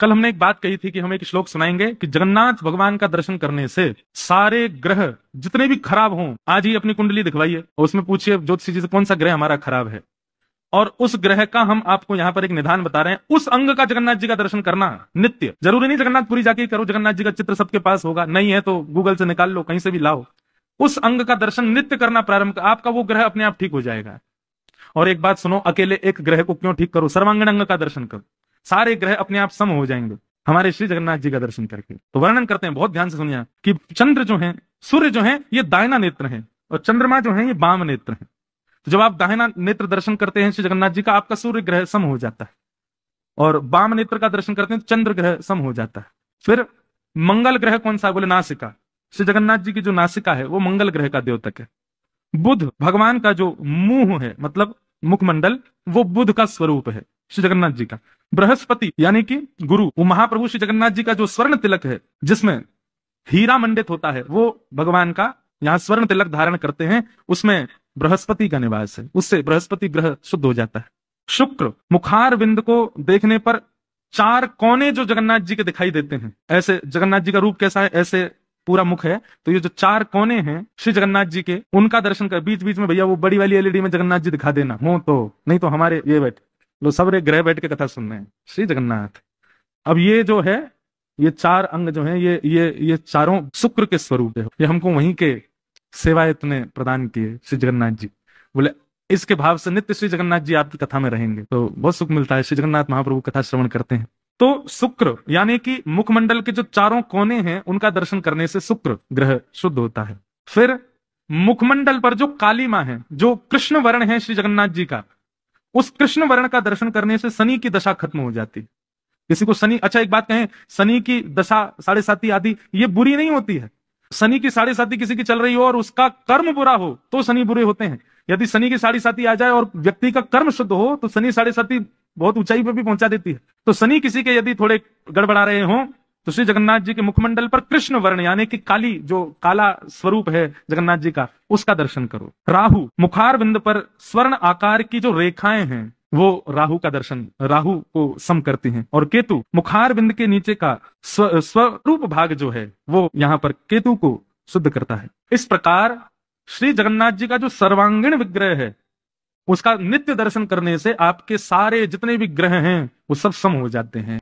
कल हमने एक बात कही थी कि हम एक श्लोक सुनाएंगे कि जगन्नाथ भगवान का दर्शन करने से सारे ग्रह जितने भी खराब हों, आज ही अपनी कुंडली दिखवाइए और उसमें पूछिए ज्योतिषी जी से कौन सा ग्रह हमारा खराब है, और उस ग्रह का हम आपको यहाँ पर एक निदान बता रहे हैं। उस अंग का जगन्नाथ जी का दर्शन करना नित्य, जरूरी नहीं जगन्नाथपुरी जाके ही करो, जगन्नाथ जी का चित्र सबके पास होगा, नहीं है तो गूगल से निकाल लो, कहीं से भी लाओ। उस अंग का दर्शन नित्य करना प्रारंभ, आपका वो ग्रह अपने आप ठीक हो जाएगा। और एक बात सुनो, अकेले एक ग्रह को क्यों ठीक करो, सर्वांगीण अंग का दर्शन करो, सारे ग्रह अपने आप सम हो जाएंगे हमारे श्री जगन्नाथ जी का दर्शन करके। तो वर्णन करते हैं, बहुत ध्यान से सुनिए, कि चंद्र जो है, सूर्य जो है, ये दाहिना नेत्र है, और चंद्रमा जो है ये बाम नेत्र है। तो जब आप दाहिना नेत्र दर्शन करते हैं श्री जगन्नाथ जी का, आपका सूर्य ग्रह सम हो जाता है, और बाम नेत्र का दर्शन करते हैं तो चंद्र ग्रह सम हो जाता है। फिर मंगल ग्रह कौन सा, बोले नासिका, श्री जगन्नाथ जी की जो नासिका है वो मंगल ग्रह का द्योतक है। बुध भगवान का जो मुंह है, मतलब मुखमंडल, वो बुध का स्वरूप है श्री जगन्नाथ जी का। बृहस्पति यानी कि गुरु, वो महाप्रभु श्री जगन्नाथ जी का जो स्वर्ण तिलक है जिसमें हीरा मंडित होता है, वो भगवान का यहाँ स्वर्ण तिलक धारण करते हैं, उसमें बृहस्पति का निवास है, उससे बृहस्पति ग्रह शुद्ध हो जाता है। शुक्र, मुखार बिंद को देखने पर चार कोने जो जगन्नाथ जी के दिखाई देते हैं, ऐसे जगन्नाथ जी का रूप कैसा है, ऐसे पूरा मुख है, तो ये जो चार कोने हैं श्री जगन्नाथ जी के, उनका दर्शन कर। बीच बीच में भैया वो बड़ी वाली एलईडी में जगन्नाथ जी दिखा देना हो तो, नहीं तो हमारे ये बैठ लो, सब ग्रह बैठ के कथा सुन रहे हैं श्री जगन्नाथ। अब ये जो है, ये चार अंग जो है, ये चारों शुक्र के स्वरूप है। ये हमको वहीं के सेवायत ने प्रदान किए श्री जगन्नाथ जी। बोले इसके भाव से नित्य श्री जगन्नाथ जी आपकी कथा में रहेंगे तो बहुत सुख मिलता है। श्री जगन्नाथ महाप्रभु कथा श्रवण करते हैं तो शुक्र यानी कि मुखमंडल के जो चारों कोने हैं उनका दर्शन करने से शुक्र ग्रह शुद्ध होता है। फिर मुखमंडल पर जो कालीमा है, जो कृष्ण वर्ण है श्री जगन्नाथ जी का, उस कृष्ण वर्ण का दर्शन करने से शनि की दशा खत्म हो जाती है। किसी को शनि, अच्छा एक बात कहें, शनि की दशा, साढ़े साती आदि, ये बुरी नहीं होती है। शनि की साढ़े साती किसी की चल रही हो और उसका कर्म बुरा हो तो शनि बुरे होते हैं। यदि शनि की साढ़े साती आ जाए और व्यक्ति का कर्म शुद्ध हो तो शनि साढ़े साती बहुत ऊंचाई पर भी पहुंचा देती है। तो शनि किसी के यदि थोड़े गड़बड़ा रहे हो तो श्री जगन्नाथ जी के मुखमंडल पर कृष्ण वर्ण यानी कि काली, जो काला स्वरूप है जगन्नाथ जी का, उसका दर्शन करो। राहु, मुखार बिंद पर स्वर्ण आकार की जो रेखाएं हैं वो राहु का दर्शन, राहु को सम करती हैं। और केतु, मुखार बिंद के नीचे का स्वरूप भाग जो है वो यहाँ पर केतु को शुद्ध करता है। इस प्रकार श्री जगन्नाथ जी का जो सर्वांगीण विग्रह है उसका नित्य दर्शन करने से आपके सारे जितने भी ग्रह हैं वो सब सम हो जाते हैं।